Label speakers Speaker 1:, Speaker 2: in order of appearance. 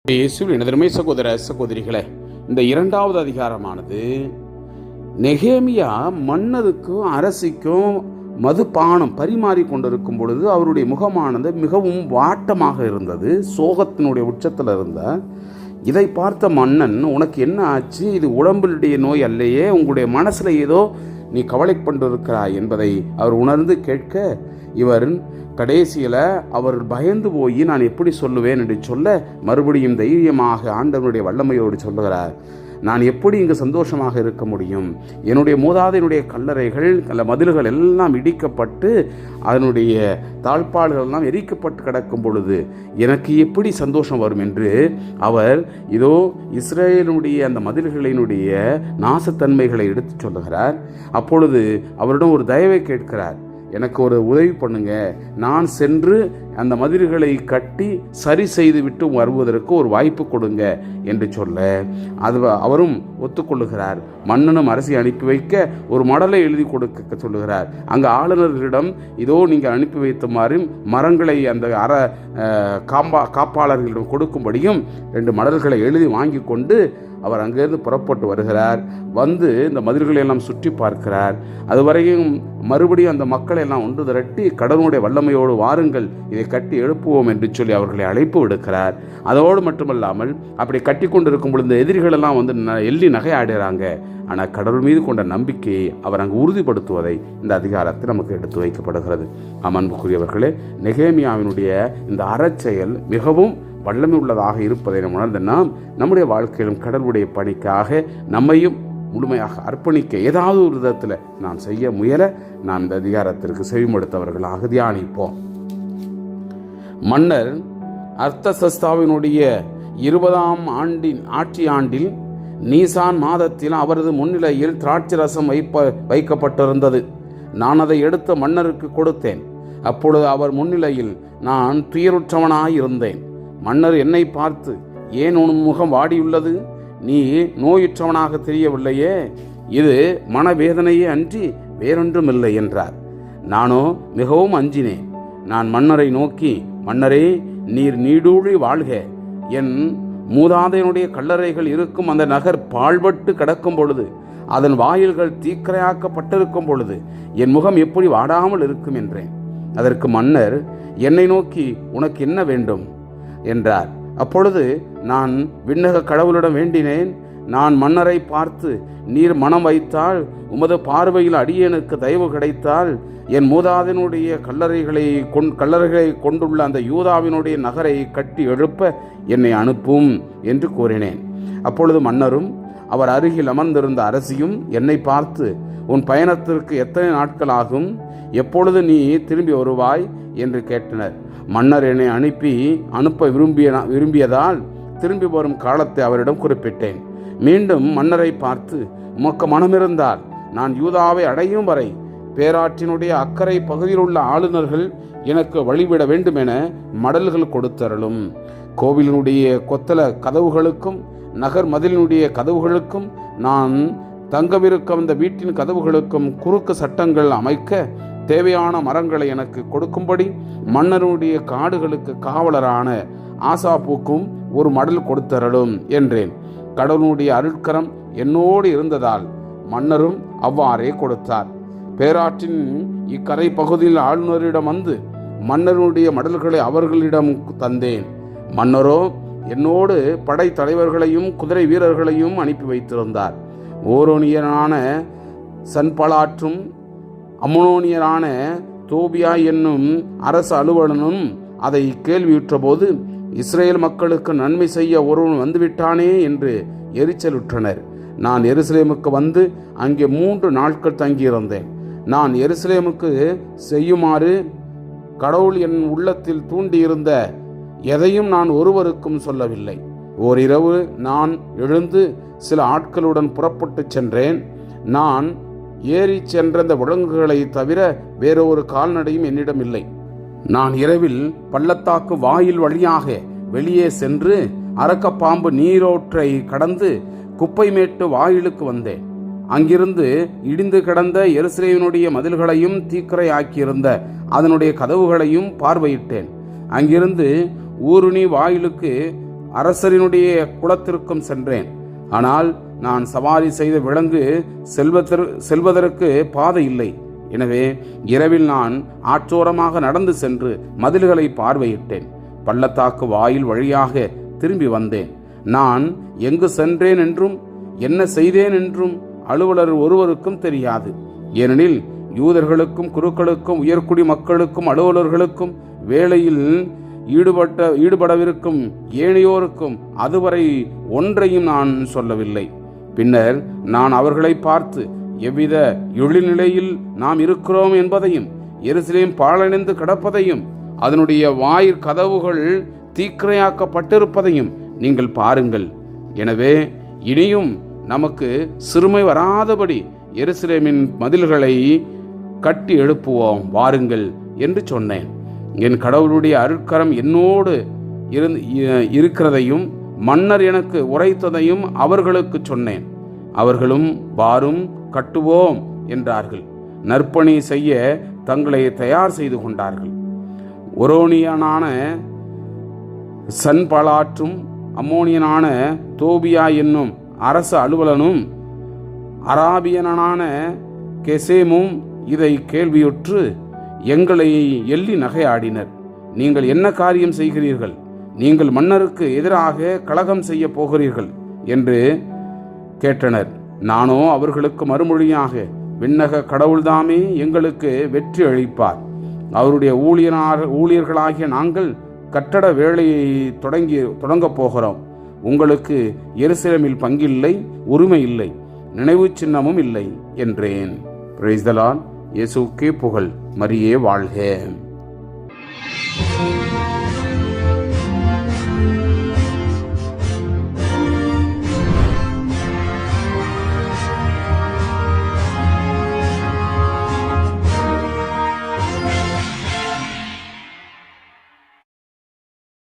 Speaker 1: இயேசுவில் எனதருமை சகோதர சகோதரிகளே, இந்த இரண்டாவது அதிகாரமானது நெகேமியா மன்னருக்கும் அரசிக்கும் மதுபானம் பரிமாறி கொண்டிருக்கும் பொழுது அவருடைய முகமானது மிகவும் வாட்டமாக இருந்தது, சோகத்தினுடைய உச்சத்தில் இருந்த. இதை பார்த்த மன்னன், உனக்கு என்ன ஆச்சு? இது உடம்புடைய நோய் அல்லையே, உங்களுடைய மனசில் ஏதோ நீ கவலைப்பட்டிருக்கிறாய் என்பதை அவர் உணர்ந்து கேட்க, இவர் கடைசியில் அவர் பயந்து போய் நான் எப்படி சொல்லுவேன் என்று சொல்ல, மறுபடியும் தைரியமாக ஆண்டவனுடைய வல்லமையோடு சொல்லுகிறார், நான் எப்படி இங்கு சந்தோஷமாக இருக்க முடியும்? என்னுடைய மூதாதையினுடைய கல்லறைகள் மதில்கள் எல்லாம் இடிக்கப்பட்டு அதனுடைய தாழ்பாள்கள் எல்லாம் எரிக்கப்பட்டு கிடக்கும் பொழுது எனக்கு எப்படி சந்தோஷம் வரும் என்று அவர் இதோ இஸ்ரேலுடைய அந்த மதில்களினுடைய நாசத்தன்மைகளை எடுத்து சொல்லுகிறார். அப்பொழுது அவரிடம் ஒரு தயவை கேட்கிறார், எனக்கு ஒரு உதவி பண்ணுங்க, நான் சென்று அந்த மதில்களை கட்டி சரி செய்து விட்டு வருவதற்கு ஒரு வாய்ப்பு கொடுங்க என்று சொல்ல அவரும் ஒத்துக்கொள்ளுகிறார். மன்னனும் அரசி அனுப்பி வைக்க ஒரு மடலை எழுதி கொடுக்க சொல்லுகிறார். அங்கே ஆளுநர்களிடம் இதோ நீங்கள் அனுப்பி வைத்துமாறு மரங்களை அந்த காப்பாளர்களிடம் கொடுக்கும்படியும் 2 மடல்களை எழுதி வாங்கி கொண்டு அவர் அங்கிருந்து புறப்பட்டு வருகிறார். வந்து இந்த மதில்களை எல்லாம் சுற்றி பார்க்கிறார். அதுவரையும் மறுபடியும் அந்த மக்களை எல்லாம் ஒன்று திரட்டி கடவுளுடைய வல்லமையோடு வாருங்கள், இதை கட்டி எழுப்புவோம் என்று சொல்லி அவர்களை அழைப்பு விடுக்கிறார். அதோடு மட்டுமல்லாமல் அப்படி கட்டி கொண்டு இருக்கும் பொழுது இந்த எதிரிகள் எல்லாம் வந்து எள்ளி நகையாடுறாங்க. ஆனால் கடவுள் மீது கொண்ட நம்பிக்கையை அவர் அங்கு உறுதிப்படுத்துவதை இந்த அதிகாரத்தில் நமக்கு எடுத்து வைக்கப்படுகிறது. அன்புக்குரியவர்களே, நெகேமியாவினுடைய இந்த அறச்செயல் மிகவும் வல்லமை உள்ளதாக இருப்பதை நாம் உணர்ந்த நாம் நம்முடைய வாழ்க்கையிலும் கடவுளுடைய பணிக்காக நம்மையும் முழுமையாக அர்ப்பணிக்க ஏதாவது ஒரு விதத்தில் நாம் செய்ய முயல நாம் இந்த அதிகாரத்திற்கு செவிமடுத்தவர்களாக தியானிப்போம். மன்னர் அர்த்தசஸ்தாவினுடைய 20ஆம் ஆட்சி ஆண்டில் நீசான் மாதத்தில் அவரது முன்னிலையில் திராட்சை ரசம் வைக்கப்பட்டிருந்தது. நான் அதை எடுத்து மன்னருக்கு கொடுத்தேன். அப்பொழுது அவர் முன்னிலையில் நான் துயருற்றவனாயிருந்தேன். மன்னர் என்னை பார்த்து, ஏன் உன் முகம் வாடியுள்ளது? நீ நோயுற்றவனாக தெரியவில்லையே, இது மனவேதனையே அன்றி வேறொன்றுமில்லை என்றார். நானோ மிகவும் அஞ்சினேன். நான் மன்னரை நோக்கி, மன்னரே, நீர் நீடூழி வாழ்க. என் மூதாதையனுடைய கல்லறைகள் இருக்கும் அந்த நகர் பாழ்பட்டு கிடக்கும் பொழுது, அதன் வாயில்கள் தீக்கிரையாக்கப்பட்டிருக்கும் பொழுது என் முகம் எப்படி வாடாமல் இருக்கும் என்றேன். அதற்கு மன்னர் என்னை நோக்கி, உனக்கு என்ன வேண்டும் என்றார். அப்பொழுது நான் விண்ணக கடவுளிடம் வேண்டினேன். நான் மன்னரை பார்த்து, நீர் மனம் வைத்தால், உமது பார்வையில் அடியேனுக்கு தயவு கிடைத்தால், என் மூதாதினுடைய கல்லறைகளை கொண்டுள்ள அந்த யூதாவினுடைய நகரை கட்டி எழுப்ப என்னை அனுப்பும் என்று கூறினேன். அப்பொழுது மன்னரும் அவர் அருகில் அமர்ந்திருந்த அரசியும் என்னை பார்த்து, உன் பயணத்திற்கு எத்தனை நாட்கள் ஆகும்? எப்பொழுது நீ திரும்பி வருவாய் என்று கேட்டனர். மன்னர் என்னை அனுப்ப விரும்பியதால் திரும்பி வரும் காலத்தை அவரிடம் குறிப்பிட்டேன். மீண்டும் மன்னரை பார்த்து, உமக்கு மனமிருந்தால் நான் யூதாவை அடையும் வரை பேராற்றினுடைய அக்கறை பகுதியில் உள்ள ஆளுநர்கள் எனக்கு வழிவிட வேண்டும் என மடல்கள் கொடுத்தருளும். கோவிலினுடைய கொத்தள கதவுகளுக்கும் நகர் மதிலினுடைய கதவுகளுக்கும் நான் தங்கவிருக்கும் அந்த வீட்டின் கதவுகளுக்கும் குறுக்கு சட்டங்கள் அமைக்க தேவையான மரங்களை எனக்கு கொடுக்கும்படி மன்னருடைய காடுகளுக்கு காவலரான ஆசாப்புக்கும் ஒரு மடல் கொடுத்தரலும் என்றேன். கடவுளுடைய அருட்கரம் என்னோடு இருந்ததால் மன்னரும் அவ்வாறே கொடுத்தார். பேராற்றின் இக்கரை பகுதியில் ஆளுநரிடம் வந்து மன்னருடைய மடல்களை அவர்களிடம் தந்தேன். மன்னரோ என்னோடு படை தலைவர்களையும் குதிரை வீரர்களையும் அனுப்பி வைத்திருந்தார். ஓரோனியனான சன்பலாற்றும் அம்மோனியரான தோபியா என்னும் அரசு அலுவலனும் அதை கேள்வியுற்ற போது, இஸ்ரேல் மக்களுக்கு நன்மை செய்ய ஒருவன் வந்துவிட்டானே என்று எரிச்சலுற்றனர். நான் எருசலேமுக்கு வந்து அங்கே 3 நாட்கள் தங்கியிருந்தேன். நான் எருசலேமுக்கு செய்யுமாறு கடவுள் என் உள்ளத்தில் தூண்டியிருந்த எதையும் நான் ஒருவருக்கும் சொல்லவில்லை. ஓரிரவு நான் எழுந்து சில ஆட்களுடன் புறப்பட்டு சென்றேன். நான் ஏறி சென்ற அந்த விலங்குகளை தவிர வேறொரு கால்நடையும் என்னிடம் இல்லை. நான் இரவில் பள்ளத்தாக்கு வாயில் வழியாக வெளியே சென்று அரக்கப்பாம்பு நீரோற்றை கடந்து குப்பைமேட்டு வாயிலுக்கு வந்தேன். அங்கிருந்து இடிந்து கிடந்த எருசலேமினுடைய மதில்களையும் தீக்கிரையாக்கியிருந்த அதனுடைய கதவுகளையும் பார்வையிட்டேன். அங்கிருந்து ஊருணி வாயிலுக்கு அரசரினுடைய குலத்திற்கும் சென்றேன். ஆனால் நான் சவாரி செய்த விலங்கு செல்வதற்கு பாதை இல்லை. எனவே இரவில் நான் ஆற்றோரமாக நடந்து சென்று மதில்களை பார்வையிட்டேன். பள்ளத்தாக்கு வாயில் வழியாக திரும்பி வந்தேன். நான் எங்கு சென்றேன் என்றும் என்ன செய்தேன் என்றும் அலுவலர் ஒருவருக்கும் தெரியாது. ஏனெனில் யூதர்களுக்கும் குருக்களுக்கும் உயர்குடி மக்களுக்கும் அலுவலர்களுக்கும் வேலையில் ஈடுபடவிருக்கும் ஏனையோருக்கும் அதுவரை ஒன்றையும் நான் சொல்லவில்லை. பின்னர் நான் அவர்களை பார்த்து எவ்வித இழிநிலையில் நாம் இருக்கிறோம் என்பதையும் எருசலேம் பாழடைந்து கிடப்பதையும் அதனுடைய வாயிற் கதவுகள் தீக்கிரையாக்கப்பட்டிருப்பதையும் நீங்கள் பாருங்கள். எனவே இனியும் நமக்கு சிறுமை வராதபடி எருசலேமின் மதில்களை கட்டி எழுப்புவோம் வாருங்கள் என்று சொன்னேன். என் கடவுளுடைய அருட்கரம் என்னோடு இருக்கிறதையும் மன்னர் எனக்கு உரைத்ததையும் அவர்களுக்கு சொன்னேன். அவர்களும் வாரும் கட்டுவோம் என்றார்கள். நற்பணி செய்ய தங்களை தயார் செய்து கொண்டார்கள். ஒரோனியனான சன்பலாற்றும் அம்மோனியனான தோபியா என்னும் அரச அலுவலனும் அராபியனான கெசேமும் இதை கேள்வியுற்று எங்களை எள்ளி நகையாடினர். நீங்கள் என்ன காரியம் செய்கிறீர்கள்? நீங்கள் மன்னருக்கு எதிராக கலகம் செய்ய போகிறீர்கள் என்று கேட்டனர். நானோ அவர்களுக்கு மறுமொழியாக, விண்ணக கடவுள்தாமே எங்களுக்கு வெற்றி அளிப்பார். அவருடைய ஊழியர்களாகிய நாங்கள் கட்டட வேலையை தொடங்கப் போகிறோம். உங்களுக்கு எருசலேமில் பங்கில்லை, உரிமை இல்லை, நினைவு சின்னமும் இல்லை என்றேன். Praise the Lord. இயேசுவுக்கே புகழ். மரியே வாழ்க.